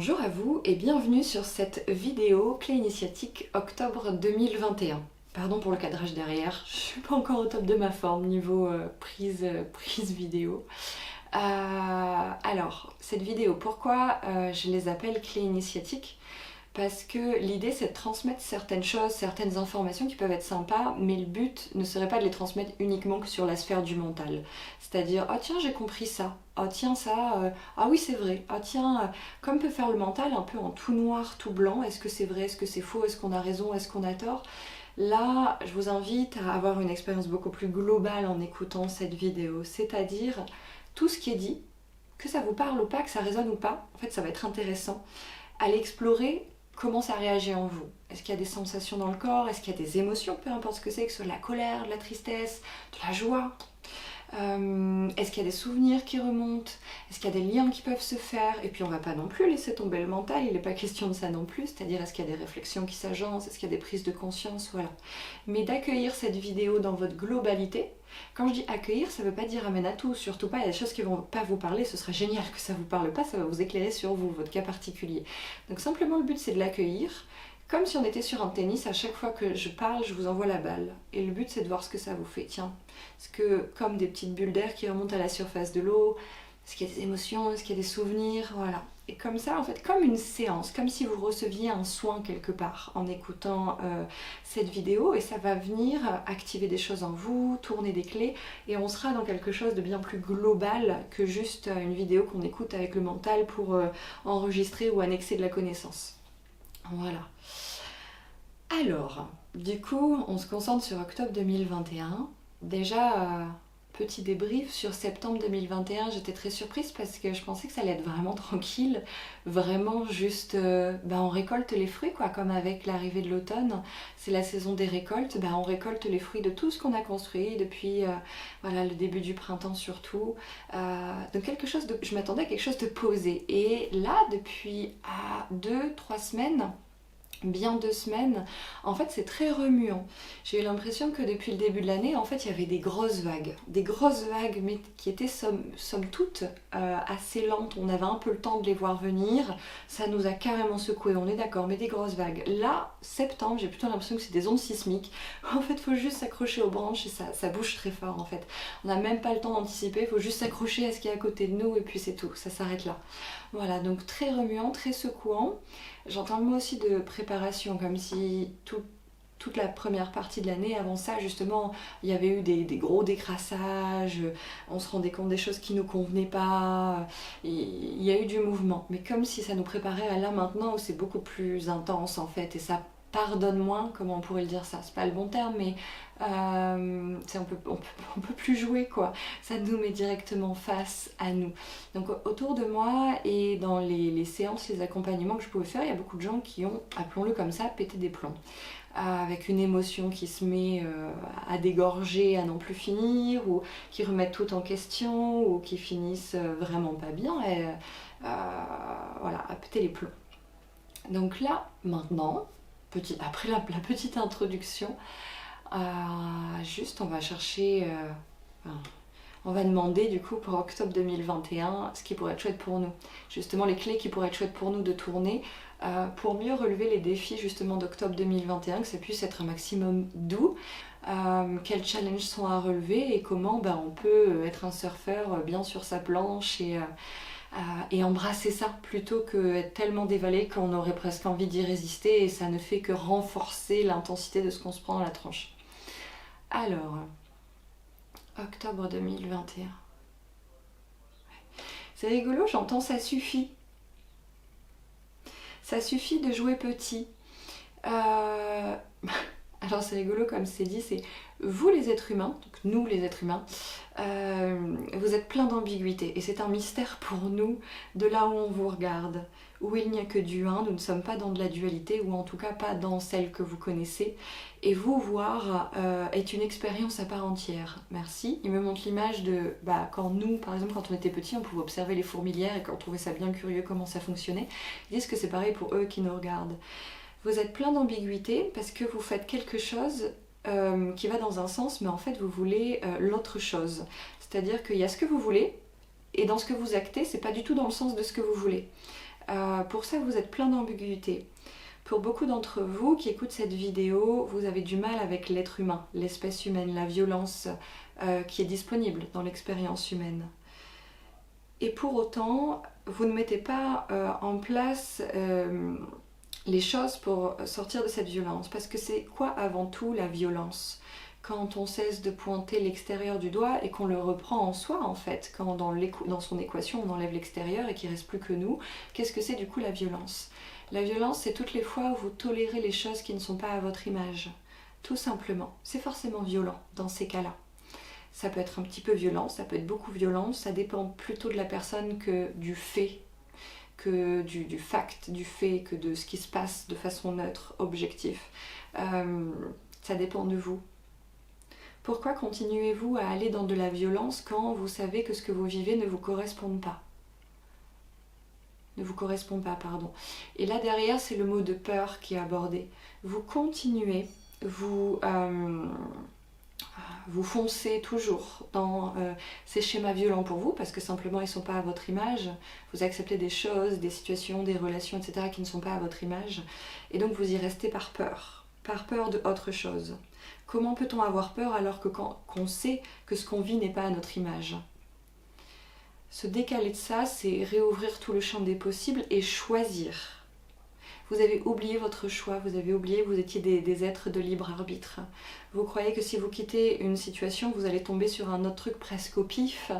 Bonjour à vous et bienvenue sur cette vidéo clé initiatique octobre 2021. Pardon pour le cadrage derrière, je suis pas encore au top de ma forme niveau prise vidéo. Alors, cette vidéo, pourquoi je les appelle clés initiatiques? Parce que l'idée c'est de transmettre certaines choses, certaines informations qui peuvent être sympas, mais le but ne serait pas de les transmettre uniquement que sur la sphère du mental. C'est-à-dire, ah tiens j'ai compris ça, ah tiens ça, ah oui c'est vrai, ah tiens, comme peut faire le mental un peu en tout noir, tout blanc, est-ce que c'est vrai, est-ce que c'est faux, est-ce qu'on a raison, est-ce qu'on a tort? Là, je vous invite à avoir une expérience beaucoup plus globale en écoutant cette vidéo, c'est-à-dire tout ce qui est dit, que ça vous parle ou pas, que ça résonne ou pas, en fait ça va être intéressant, à l'explorer. Comment ça réagit en vous? Est-ce qu'il y a des sensations dans le corps? Est-ce qu'il y a des émotions, peu importe ce que c'est, que ce soit de la colère, de la tristesse, de la joie? Est-ce qu'il y a des souvenirs qui remontent? Est-ce qu'il y a des liens qui peuvent se faire? Et puis on va pas non plus laisser tomber le mental, il n'est pas question de ça non plus, c'est-à-dire est-ce qu'il y a des réflexions qui s'agencent? Est-ce qu'il y a des prises de conscience? Voilà. Mais d'accueillir cette vidéo dans votre globalité. Quand je dis accueillir, ça ne veut pas dire amène à tout, surtout pas, il y a des choses qui ne vont pas vous parler, ce serait génial que ça ne vous parle pas, ça va vous éclairer sur vous, votre cas particulier. Donc simplement le but c'est de l'accueillir, comme si on était sur un tennis, à chaque fois que je parle, je vous envoie la balle. Et le but c'est de voir ce que ça vous fait, tiens. Est-ce que comme des petites bulles d'air qui remontent à la surface de l'eau, est-ce qu'il y a des émotions, est-ce qu'il y a des souvenirs, voilà. Et comme ça, en fait, comme une séance, comme si vous receviez un soin quelque part en écoutant cette vidéo, et ça va venir activer des choses en vous, tourner des clés, et on sera dans quelque chose de bien plus global que juste une vidéo qu'on écoute avec le mental pour enregistrer ou annexer de la connaissance. Voilà. Alors, du coup, on se concentre sur octobre 2021. Déjà, petit débrief sur septembre 2021, j'étais très surprise parce que je pensais que ça allait être vraiment tranquille, vraiment juste, on récolte les fruits quoi, comme avec l'arrivée de l'automne, c'est la saison des récoltes, on récolte les fruits de tout ce qu'on a construit depuis voilà, le début du printemps surtout, donc je m'attendais à quelque chose de posé, et là depuis 2-3 semaines, bien 2 semaines, en fait c'est très remuant. J'ai eu l'impression que depuis le début de l'année, en fait il y avait des grosses vagues, mais qui étaient somme toute assez lentes, on avait un peu le temps de les voir venir, ça nous a carrément secoué, on est d'accord, mais des grosses vagues. Là, septembre, j'ai plutôt l'impression que c'est des ondes sismiques, en fait il faut juste s'accrocher aux branches et ça bouge très fort en fait. On n'a même pas le temps d'anticiper, il faut juste s'accrocher à ce qui est à côté de nous et puis c'est tout, ça s'arrête là. Voilà, donc très remuant, très secouant. J'entends le mot aussi de préparation, comme si toute la première partie de l'année, avant ça, justement, il y avait eu des gros décrassages, on se rendait compte des choses qui ne nous convenaient pas, il y a eu du mouvement. Mais comme si ça nous préparait à là maintenant où c'est beaucoup plus intense en fait, et ça pardonne moins, comment on pourrait le dire ça, c'est pas le bon terme, mais on peut plus jouer quoi, ça nous met directement face à nous. Donc autour de moi et dans les séances, les accompagnements que je pouvais faire, il y a beaucoup de gens qui ont, appelons-le comme ça, pété des plombs. Avec une émotion qui se met à dégorger, à n'en plus finir, ou qui remettent tout en question, ou qui finissent vraiment pas bien, et voilà, à péter les plombs. Donc là, maintenant, après la petite introduction, juste on va chercher, on va demander du coup pour octobre 2021 ce qui pourrait être chouette pour nous. Justement les clés qui pourraient être chouettes pour nous de tourner pour mieux relever les défis justement d'octobre 2021, que ça puisse être un maximum doux. Quels challenges sont à relever et comment on peut être un surfeur bien sur sa planche et embrasser ça plutôt que être tellement dévalé qu'on aurait presque envie d'y résister, et ça ne fait que renforcer l'intensité de ce qu'on se prend dans la tronche. Alors, octobre 2021. C'est rigolo, j'entends ça suffit. Ça suffit de jouer petit. Alors c'est rigolo comme c'est dit, c'est vous les êtres humains, donc nous les êtres humains, vous êtes plein d'ambiguïté et c'est un mystère pour nous de là où on vous regarde, où il n'y a que du un, nous ne sommes pas dans de la dualité, ou en tout cas pas dans celle que vous connaissez, et vous voir est une expérience à part entière. Merci. Il me montre l'image de quand nous, par exemple, quand on était petits, on pouvait observer les fourmilières et qu'on trouvait ça bien curieux comment ça fonctionnait. Ils disent que c'est pareil pour eux qui nous regardent. Vous êtes plein d'ambiguïté parce que vous faites quelque chose qui va dans un sens, mais en fait vous voulez l'autre chose. C'est-à-dire qu'il y a ce que vous voulez, et dans ce que vous actez, c'est pas du tout dans le sens de ce que vous voulez. Pour ça, vous êtes plein d'ambiguïté. Pour beaucoup d'entre vous qui écoutent cette vidéo, vous avez du mal avec l'être humain, l'espèce humaine, la violence qui est disponible dans l'expérience humaine. Et pour autant, vous ne mettez pas en place les choses pour sortir de cette violence. Parce que c'est quoi avant tout la violence? Quand on cesse de pointer l'extérieur du doigt et qu'on le reprend en soi en fait, quand dans son équation on enlève l'extérieur et qu'il ne reste plus que nous, qu'est-ce que c'est du coup la violence? La violence, c'est toutes les fois où vous tolérez les choses qui ne sont pas à votre image. Tout simplement. C'est forcément violent dans ces cas-là. Ça peut être un petit peu violent, ça peut être beaucoup violent, ça dépend plutôt de la personne que du fait, que du fact, du fait, que de ce qui se passe de façon neutre, objectif. Ça dépend de vous. Pourquoi continuez-vous à aller dans de la violence quand vous savez que ce que vous vivez ne vous correspond pas? Ne vous correspond pas, pardon. Et là derrière, c'est le mot de peur qui est abordé. Vous continuez, vous foncez toujours dans ces schémas violents pour vous, parce que simplement ils ne sont pas à votre image. Vous acceptez des choses, des situations, des relations, etc. qui ne sont pas à votre image. Et donc vous y restez par peur de autre chose. Comment peut-on avoir peur alors que qu'on sait que ce qu'on vit n'est pas à notre image? Se décaler de ça, c'est réouvrir tout le champ des possibles et choisir. Vous avez oublié votre choix, vous avez oublié que vous étiez des êtres de libre arbitre. Vous croyez que si vous quittez une situation, vous allez tomber sur un autre truc presque au pif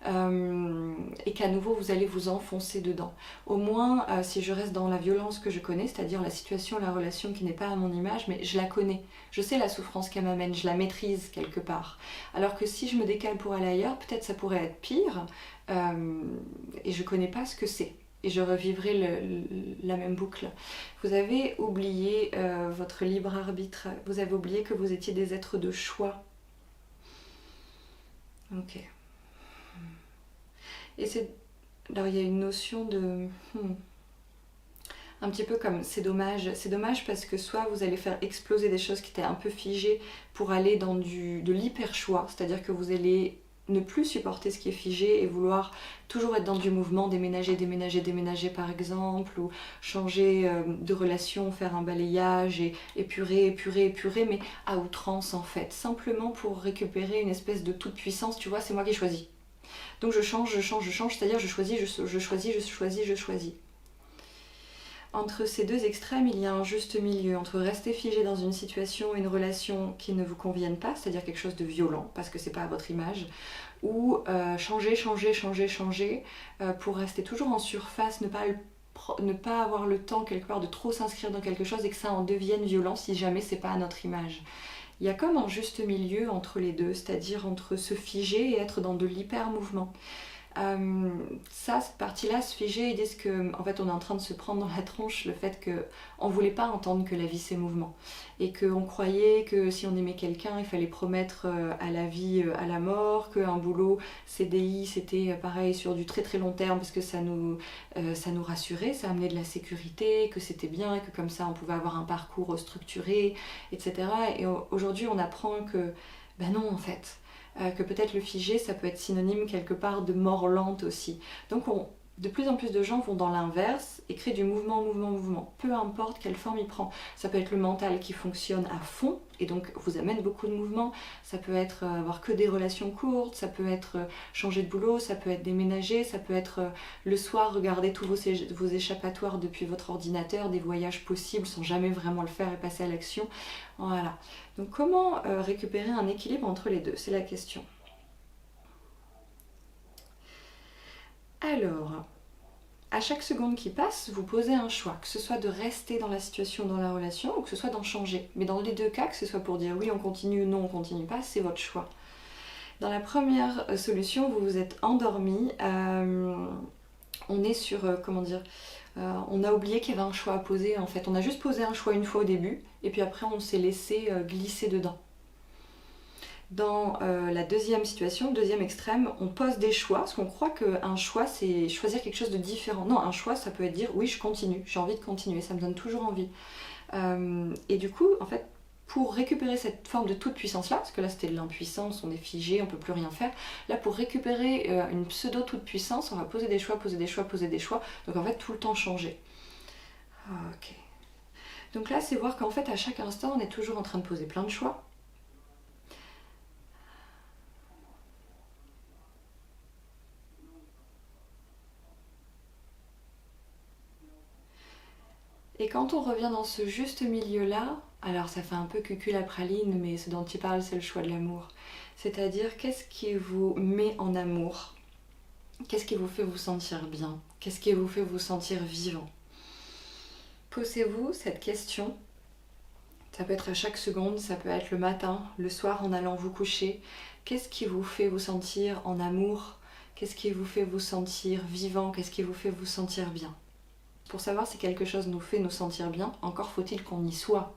et qu'à nouveau vous allez vous enfoncer dedans. Au moins, si je reste dans la violence que je connais, c'est-à-dire la situation, la relation qui n'est pas à mon image, mais je la connais. Je sais la souffrance qu'elle m'amène, je la maîtrise quelque part. Alors que si je me décale pour aller ailleurs, peut-être ça pourrait être pire et je connais pas ce que c'est. Et je revivrai la même boucle. Vous avez oublié votre libre arbitre. Vous avez oublié que vous étiez des êtres de choix. Ok. Et alors il y a une notion de... un petit peu comme c'est dommage parce que soit vous allez faire exploser des choses qui étaient un peu figées pour aller dans de l'hyper choix, c'est-à-dire que vous allez ne plus supporter ce qui est figé et vouloir toujours être dans du mouvement, déménager par exemple, ou changer de relation, faire un balayage et épurer, mais à outrance en fait, simplement pour récupérer une espèce de toute puissance, tu vois, c'est moi qui choisis. Donc je change, c'est-à-dire je choisis. Entre ces deux extrêmes, il y a un juste milieu entre rester figé dans une situation, une relation qui ne vous convienne pas, c'est-à-dire quelque chose de violent, parce que c'est pas à votre image, ou changer pour rester toujours en surface, ne pas avoir le temps quelque part de trop s'inscrire dans quelque chose et que ça en devienne violent si jamais c'est pas à notre image. Il y a comme un juste milieu entre les deux, c'est-à-dire entre se figer et être dans de l'hyper-mouvement. Cette partie-là, se figer, ils disent qu'en fait on est en train de se prendre dans la tronche le fait qu'on ne voulait pas entendre que la vie c'est mouvement et qu'on croyait que si on aimait quelqu'un il fallait promettre à la vie, à la mort, qu'un boulot CDI c'était pareil sur du très très long terme parce que ça nous rassurait, ça amenait de la sécurité, que c'était bien et que comme ça on pouvait avoir un parcours structuré, etc. Et aujourd'hui on apprend que ben non en fait, que peut-être le figé ça peut être synonyme quelque part de mort lente aussi. Donc de plus en plus de gens vont dans l'inverse et créent du mouvement, peu importe quelle forme il prend. Ça peut être le mental qui fonctionne à fond et donc vous amène beaucoup de mouvement, ça peut être avoir que des relations courtes, ça peut être changer de boulot, ça peut être déménager, ça peut être le soir regarder tous vos échappatoires depuis votre ordinateur, des voyages possibles sans jamais vraiment le faire et passer à l'action. Voilà. Donc comment récupérer un équilibre entre les deux? C'est la question. Alors, à chaque seconde qui passe, vous posez un choix, que ce soit de rester dans la situation, dans la relation, ou que ce soit d'en changer. Mais dans les deux cas, que ce soit pour dire oui, on continue, non, on continue pas, c'est votre choix. Dans la première solution, vous vous êtes endormi, on est sur, on a oublié qu'il y avait un choix à poser en fait. On a juste posé un choix une fois au début, et puis après on s'est laissé glisser dedans. Dans la deuxième situation, deuxième extrême, on pose des choix, parce qu'on croit qu'un choix c'est choisir quelque chose de différent. Non, un choix ça peut être dire oui je continue, j'ai envie de continuer, ça me donne toujours envie. Et du coup, en fait, pour récupérer cette forme de toute puissance là, parce que là c'était de l'impuissance, on est figé, on peut plus rien faire. Là pour récupérer une pseudo toute puissance, on va poser des choix, poser des choix, poser des choix, donc en fait tout le temps changer. Ok. Donc là c'est voir qu'en fait à chaque instant on est toujours en train de poser plein de choix. Et quand on revient dans ce juste milieu-là, alors ça fait un peu cucul la praline, mais ce dont tu parles, c'est le choix de l'amour. C'est-à-dire, qu'est-ce qui vous met en amour? Qu'est-ce qui vous fait vous sentir bien? Qu'est-ce qui vous fait vous sentir vivant? Posez-vous cette question. Ça peut être à chaque seconde, ça peut être le matin, le soir en allant vous coucher. Qu'est-ce qui vous fait vous sentir en amour? Qu'est-ce qui vous fait vous sentir vivant? Qu'est-ce qui vous fait vous sentir bien? Pour savoir si quelque chose nous fait nous sentir bien, encore faut-il qu'on y soit,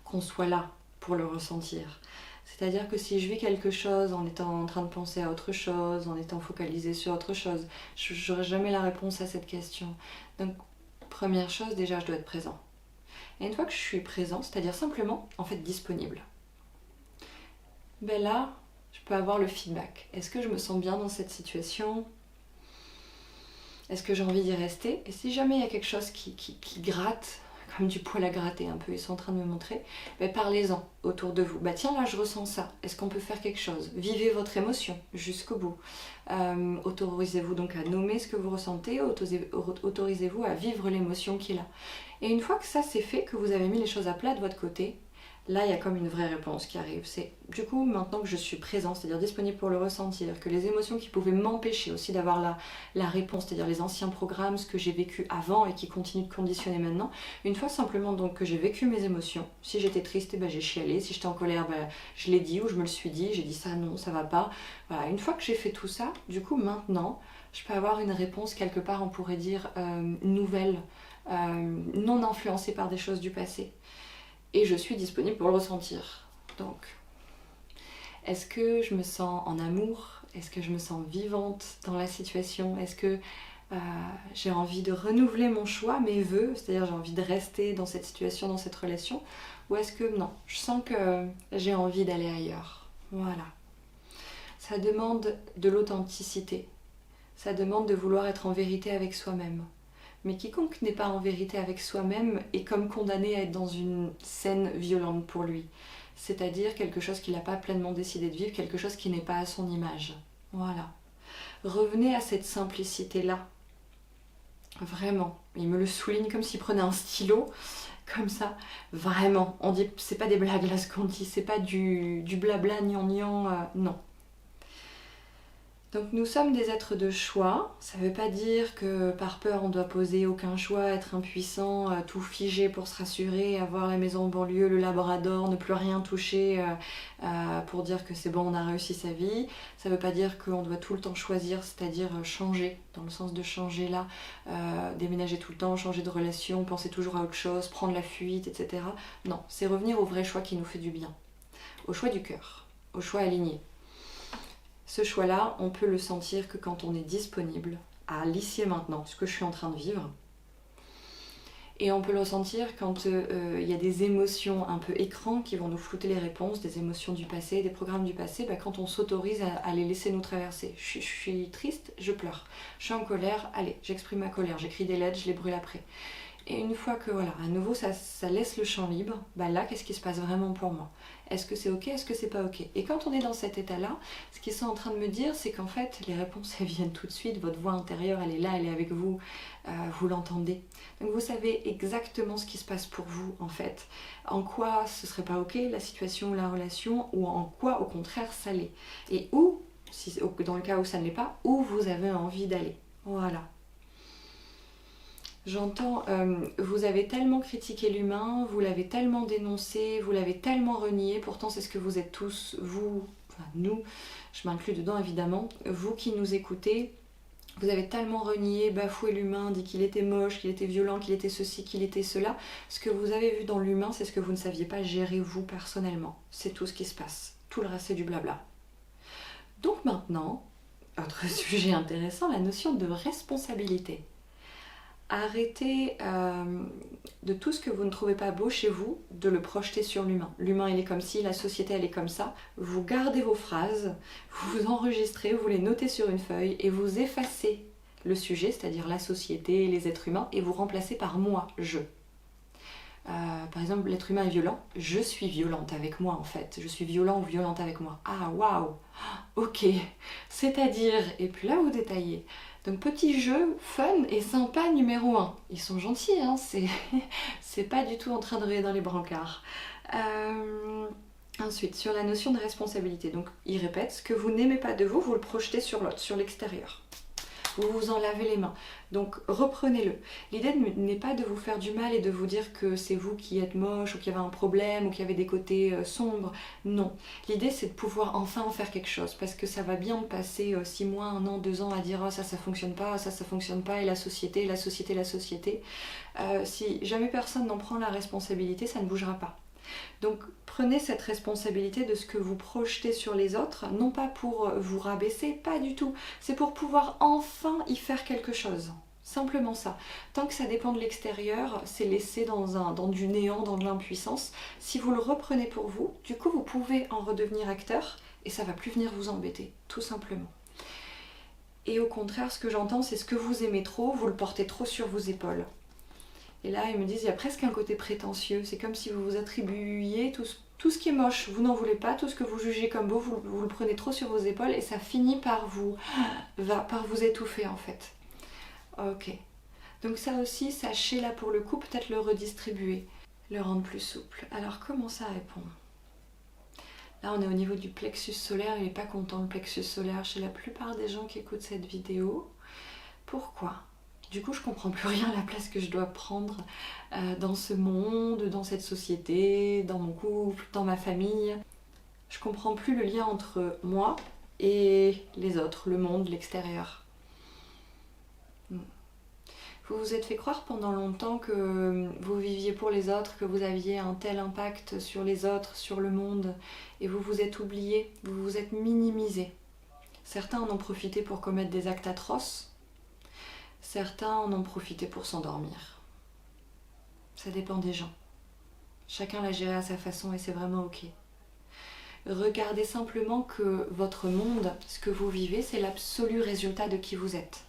qu'on soit là pour le ressentir. C'est-à-dire que si je vis quelque chose en étant en train de penser à autre chose, en étant focalisée sur autre chose, je n'aurai jamais la réponse à cette question. Donc, première chose, déjà, je dois être présent. Et une fois que je suis présent, c'est-à-dire simplement, en fait, disponible, ben là, je peux avoir le feedback. Est-ce que je me sens bien dans cette situation ? Est-ce que j'ai envie d'y rester? Et si jamais il y a quelque chose qui gratte, comme du poil à gratter un peu, ils sont en train de me montrer, ben parlez-en autour de vous. Bah tiens, là je ressens ça, est-ce qu'on peut faire quelque chose? Vivez votre émotion jusqu'au bout. Autorisez-vous donc à nommer ce que vous ressentez, autorisez-vous à vivre l'émotion qui est là. Et une fois que ça c'est fait, que vous avez mis les choses à plat de votre côté, là il y a comme une vraie réponse qui arrive. C'est du coup maintenant que je suis présent, c'est-à-dire disponible pour le ressentir, que les émotions qui pouvaient m'empêcher aussi d'avoir la réponse, c'est-à-dire les anciens programmes, ce que j'ai vécu avant et qui continuent de conditionner maintenant, une fois simplement donc que j'ai vécu mes émotions, si j'étais triste, ben, j'ai chialé, si j'étais en colère, ben, je l'ai dit ou je me le suis dit, j'ai dit ça non, ça va pas. Voilà, une fois que j'ai fait tout ça, du coup maintenant, je peux avoir une réponse quelque part, on pourrait dire nouvelle, non influencée par des choses du passé. Et je suis disponible pour le ressentir. Donc, est-ce que je me sens en amour? Est-ce que je me sens vivante dans la situation? Est-ce que j'ai envie de renouveler mon choix, mes vœux? C'est-à-dire j'ai envie de rester dans cette situation, dans cette relation? Ou est-ce que non, je sens que j'ai envie d'aller ailleurs? Voilà. Ça demande de l'authenticité. Ça demande de vouloir être en vérité avec soi-même. Mais quiconque n'est pas en vérité avec soi-même est comme condamné à être dans une scène violente pour lui. C'est-à-dire quelque chose qu'il n'a pas pleinement décidé de vivre, quelque chose qui n'est pas à son image. Voilà. Revenez à cette simplicité-là. Vraiment. Il me le souligne comme s'il prenait un stylo, comme ça. Vraiment. On dit, c'est pas des blagues là ce qu'on dit, c'est pas du blabla gnangnan, non. Donc nous sommes des êtres de choix, ça ne veut pas dire que par peur on doit poser aucun choix, être impuissant, tout figé pour se rassurer, avoir la maison en banlieue, le labrador, ne plus rien toucher pour dire que c'est bon, on a réussi sa vie. Ça ne veut pas dire qu'on doit tout le temps choisir, c'est-à-dire changer, dans le sens de changer là, déménager tout le temps, changer de relation, penser toujours à autre chose, prendre la fuite, etc. Non, c'est revenir au vrai choix qui nous fait du bien, au choix du cœur, au choix aligné. Ce choix-là, on peut le sentir que quand on est disponible à l'ici et maintenant, ce que je suis en train de vivre. Et on peut le sentir quand il y a des émotions un peu écran qui vont nous flouter les réponses, des émotions du passé, des programmes du passé, bah quand on s'autorise à les laisser nous traverser. Je suis triste, je pleure. Je suis en colère, allez, j'exprime ma colère, j'écris des lettres, je les brûle après. Et une fois que voilà, à nouveau ça laisse le champ libre, bah là qu'est-ce qui se passe vraiment pour moi? Est-ce que c'est ok? Est-ce que c'est pas ok? Et quand on est dans cet état-là, ce qu'ils sont en train de me dire, c'est qu'en fait les réponses elles viennent tout de suite, votre voix intérieure elle est là, elle est avec vous, vous l'entendez. Donc vous savez exactement ce qui se passe pour vous en fait. En quoi ce serait pas ok la situation ou la relation, ou en quoi au contraire ça l'est. Et où, si, dans le cas où ça ne l'est pas, où vous avez envie d'aller. Voilà. J'entends, vous avez tellement critiqué l'humain, vous l'avez tellement dénoncé, vous l'avez tellement renié, pourtant c'est ce que vous êtes tous, vous, enfin nous, je m'inclus dedans évidemment, vous qui nous écoutez, vous avez tellement renié, bafoué l'humain, dit qu'il était moche, qu'il était violent, qu'il était ceci, qu'il était cela. Ce que vous avez vu dans l'humain, c'est ce que vous ne saviez pas gérer vous personnellement. C'est tout ce qui se passe. Tout le reste c'est du blabla. Donc maintenant, autre sujet intéressant, la notion de responsabilité. Arrêtez de tout ce que vous ne trouvez pas beau chez vous, de le projeter sur l'humain. L'humain il est comme ci, la société elle est comme ça. Vous gardez vos phrases, vous vous enregistrez, vous les notez sur une feuille et vous effacez le sujet, c'est-à-dire la société, les êtres humains, et vous remplacez par moi, je. Par exemple, l'être humain est violent, je suis violente avec moi en fait, je suis violent ou violente avec moi. Ah waouh, ok, c'est-à-dire, et puis là vous détaillez. Donc petit jeu fun et sympa numéro 1. Ils sont gentils, hein, c'est pas du tout en train de rire dans les brancards. Ensuite, sur la notion de responsabilité, donc il répète, ce que vous n'aimez pas de vous, vous le projetez sur l'autre, sur l'extérieur. Vous vous en lavez les mains. Donc reprenez-le. L'idée n'est pas de vous faire du mal et de vous dire que c'est vous qui êtes moche ou qu'il y avait un problème ou qu'il y avait des côtés sombres. Non. L'idée c'est de pouvoir enfin en faire quelque chose parce que ça va bien de passer 6 mois, 1 an, 2 ans à dire oh, ça fonctionne pas, ça fonctionne pas et la société. Si jamais personne n'en prend la responsabilité, ça ne bougera pas. Donc prenez cette responsabilité de ce que vous projetez sur les autres, non pas pour vous rabaisser, pas du tout, c'est pour pouvoir enfin y faire quelque chose. Simplement ça. Tant que ça dépend de l'extérieur, c'est laissé dans du néant, dans de l'impuissance. Si vous le reprenez pour vous, du coup vous pouvez en redevenir acteur et ça va plus venir vous embêter, tout simplement. Et au contraire, ce que j'entends, c'est ce que vous aimez trop, vous le portez trop sur vos épaules. Et là, ils me disent, il y a presque un côté prétentieux. C'est comme si vous vous attribuiez tout ce qui est moche. Vous n'en voulez pas, tout ce que vous jugez comme beau, vous le prenez trop sur vos épaules et ça finit par vous étouffer en fait. Ok. Donc ça aussi, sachez là pour le coup, peut-être le redistribuer, le rendre plus souple. Alors comment ça répond ? Là, on est au niveau du plexus solaire. Il n'est pas content le plexus solaire chez la plupart des gens qui écoutent cette vidéo. Pourquoi ? Du coup, je comprends plus rien à la place que je dois prendre dans ce monde, dans cette société, dans mon couple, dans ma famille. Je comprends plus le lien entre moi et les autres, le monde, l'extérieur. Vous vous êtes fait croire pendant longtemps que vous viviez pour les autres, que vous aviez un tel impact sur les autres, sur le monde, et vous vous êtes oublié, vous vous êtes minimisé. Certains en ont profité pour commettre des actes atroces. Certains en ont profité pour s'endormir. Ça dépend des gens. Chacun l'a géré à sa façon et c'est vraiment ok. Regardez simplement que votre monde, ce que vous vivez, c'est l'absolu résultat de qui vous êtes.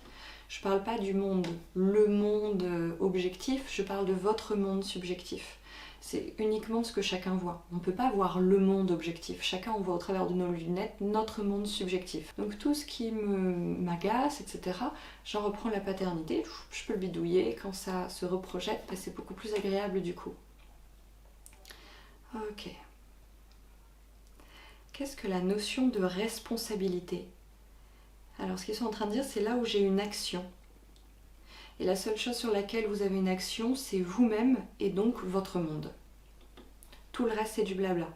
Je ne parle pas du monde, le monde objectif, je parle de votre monde subjectif. C'est uniquement ce que chacun voit. On ne peut pas voir le monde objectif. Chacun, on voit au travers de nos lunettes notre monde subjectif. Donc tout ce qui m'agace, etc., j'en reprends la paternité, je peux le bidouiller. Quand ça se reprojette, c'est beaucoup plus agréable du coup. Ok. Qu'est-ce que la notion de responsabilité ? Alors ce qu'ils sont en train de dire, c'est là où j'ai une action. Et la seule chose sur laquelle vous avez une action, c'est vous-même et donc votre monde. Tout le reste, c'est du blabla.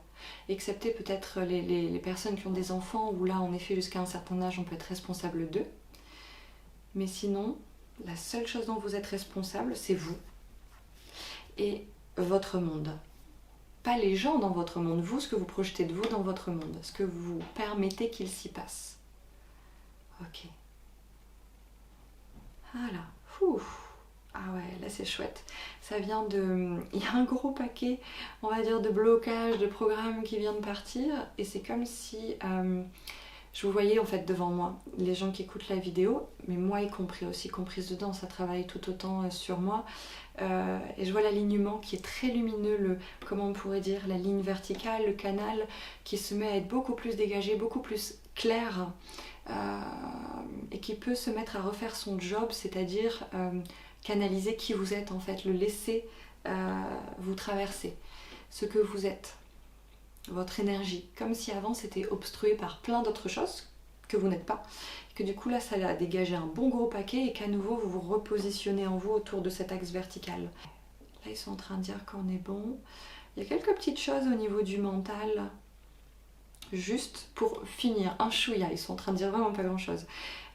Excepté peut-être les personnes qui ont des enfants, où là, en effet, jusqu'à un certain âge, on peut être responsable d'eux. Mais sinon, la seule chose dont vous êtes responsable, c'est vous et votre monde. Pas les gens dans votre monde, vous, ce que vous projetez de vous dans votre monde, ce que vous permettez qu'il s'y passe. Ok. Voilà. Ah ouais, là c'est chouette. Ça vient de... Il y a un gros paquet, on va dire, de blocage, de programmes qui vient de partir. Et c'est comme si je vous voyais en fait devant moi, les gens qui écoutent la vidéo, mais moi y compris aussi, comprise dedans, ça travaille tout autant sur moi. Et je vois l'alignement qui est très lumineux, comment on pourrait dire, la ligne verticale, le canal qui se met à être beaucoup plus dégagé, beaucoup plus clair. Et qui peut se mettre à refaire son job, c'est-à-dire canaliser qui vous êtes en fait, le laisser vous traverser, ce que vous êtes, votre énergie, comme si avant c'était obstrué par plein d'autres choses que vous n'êtes pas, que du coup là ça a dégagé un bon gros paquet et qu'à nouveau vous vous repositionnez en vous autour de cet axe vertical. Là ils sont en train de dire qu'on est bon. Il y a quelques petites choses au niveau du mental. Juste pour finir, un chouïa, ils sont en train de dire vraiment pas grand chose.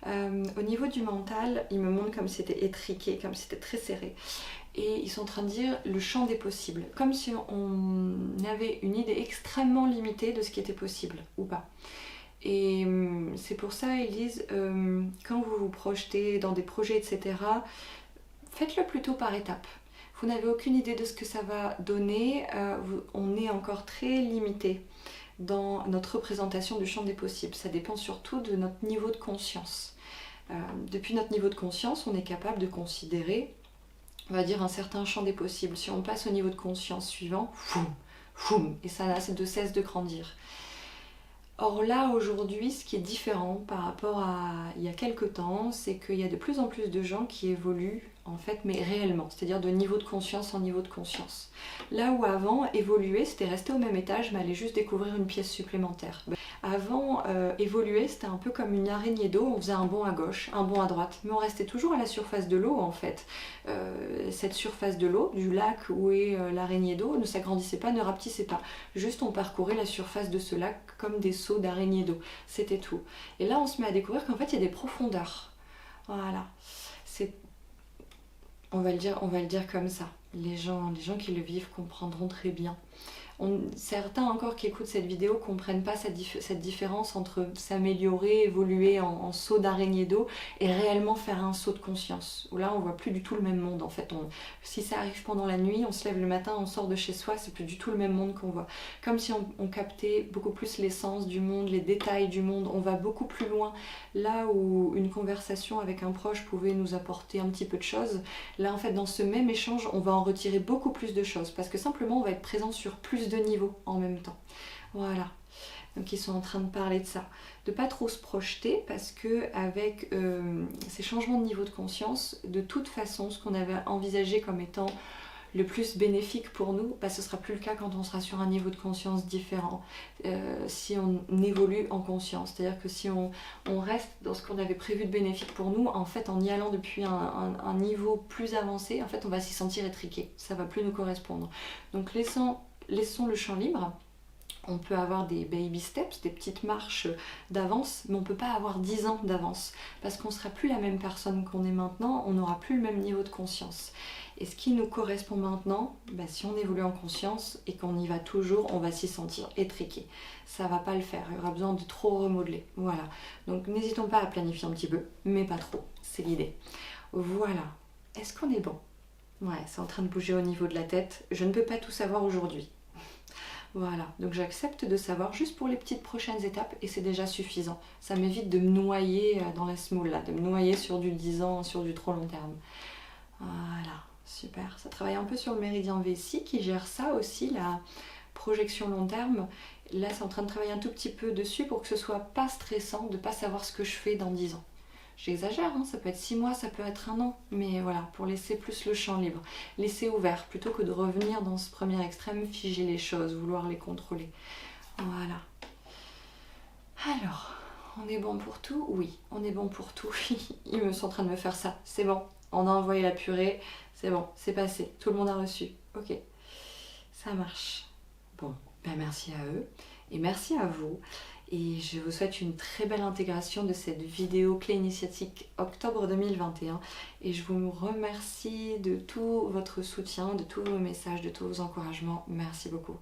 Au niveau du mental, ils me montrent comme si c'était étriqué, comme si c'était très serré. Et ils sont en train de dire le champ des possibles, comme si on avait une idée extrêmement limitée de ce qui était possible ou pas. Et c'est pour ça, ils disent, quand vous vous projetez dans des projets, etc., faites-le plutôt par étapes. Vous n'avez aucune idée de ce que ça va donner, on est encore très limité dans notre représentation du champ des possibles. Ça dépend surtout de notre niveau de conscience. Depuis notre niveau de conscience, on est capable de considérer, on va dire, un certain champ des possibles. Si on passe au niveau de conscience suivant, foum, foum, et ça ne cesse de grandir. Or là, aujourd'hui, ce qui est différent par rapport à il y a quelques temps, c'est qu'il y a de plus en plus de gens qui évoluent, en fait, mais réellement, c'est-à-dire de niveau de conscience en niveau de conscience. Là où avant, évoluer, c'était rester au même étage, mais aller juste découvrir une pièce supplémentaire. Avant, évoluer, c'était un peu comme une araignée d'eau, on faisait un bond à gauche, un bond à droite, mais on restait toujours à la surface de l'eau, en fait. Cette surface de l'eau, du lac où est l'araignée d'eau, ne s'agrandissait pas, ne rapetissait pas. Juste, on parcourait la surface de ce lac comme des seaux d'araignée d'eau. C'était tout. Et là, on se met à découvrir qu'en fait, il y a des profondeurs. Voilà. On va le dire comme ça. Les gens qui le vivent comprendront très bien. Certains encore qui écoutent cette vidéo ne comprennent pas cette différence entre s'améliorer, évoluer en saut d'araignée d'eau et réellement faire un saut de conscience. Où là on voit plus du tout le même monde en fait. Si ça arrive pendant la nuit, on se lève le matin, on sort de chez soi, c'est plus du tout le même monde qu'on voit. Comme si on captait beaucoup plus l'essence du monde, les détails du monde, on va beaucoup plus loin. Là où une conversation avec un proche pouvait nous apporter un petit peu de choses, là en fait dans ce même échange on va en retirer beaucoup plus de choses parce que simplement on va être présent sur plus de niveaux en même temps. Voilà. Donc ils sont en train de parler de ça. De pas trop se projeter parce que avec ces changements de niveau de conscience, de toute façon, ce qu'on avait envisagé comme étant le plus bénéfique pour nous, ce sera plus le cas quand on sera sur un niveau de conscience différent. Si on évolue en conscience, c'est-à-dire que si on reste dans ce qu'on avait prévu de bénéfique pour nous, en fait en y allant depuis un niveau plus avancé, en fait on va s'y sentir étriqué, ça va plus nous correspondre. Donc laissons le champ libre. On peut avoir des baby steps, des petites marches d'avance, mais on ne peut pas avoir 10 ans d'avance, parce qu'on ne sera plus la même personne qu'on est maintenant, on n'aura plus le même niveau de conscience. Et ce qui nous correspond maintenant, si on évolue en conscience et qu'on y va toujours, on va s'y sentir étriqué. Ça ne va pas le faire, il y aura besoin de trop remodeler. Voilà. Donc n'hésitons pas à planifier un petit peu, mais pas trop, c'est l'idée. Voilà. Est-ce qu'on est bon ? Ouais, c'est en train de bouger au niveau de la tête. Je ne peux pas tout savoir aujourd'hui. Voilà, donc j'accepte de savoir juste pour les petites prochaines étapes et c'est déjà suffisant. Ça m'évite de me noyer dans la small là, de me noyer sur du 10 ans, sur du trop long terme. Voilà, super. Ça travaille un peu sur le méridien V6 qui gère ça aussi, la projection long terme. Là, c'est en train de travailler un tout petit peu dessus pour que ce soit pas stressant de ne pas savoir ce que je fais dans 10 ans. J'exagère, hein, ça peut être 6 mois, ça peut être 1 an, mais voilà, pour laisser plus le champ libre, laisser ouvert, plutôt que de revenir dans ce premier extrême, figer les choses, vouloir les contrôler. Voilà. Alors, on est bon pour tout ? Oui, on est bon pour tout. Ils me sont en train de me faire ça, c'est bon, on a envoyé la purée, c'est bon, c'est passé, tout le monde a reçu. Ok, ça marche. Bon, merci à eux, et merci à vous. Et je vous souhaite une très belle intégration de cette vidéo clé initiatique octobre 2021. Et je vous remercie de tout votre soutien, de tous vos messages, de tous vos encouragements. Merci beaucoup.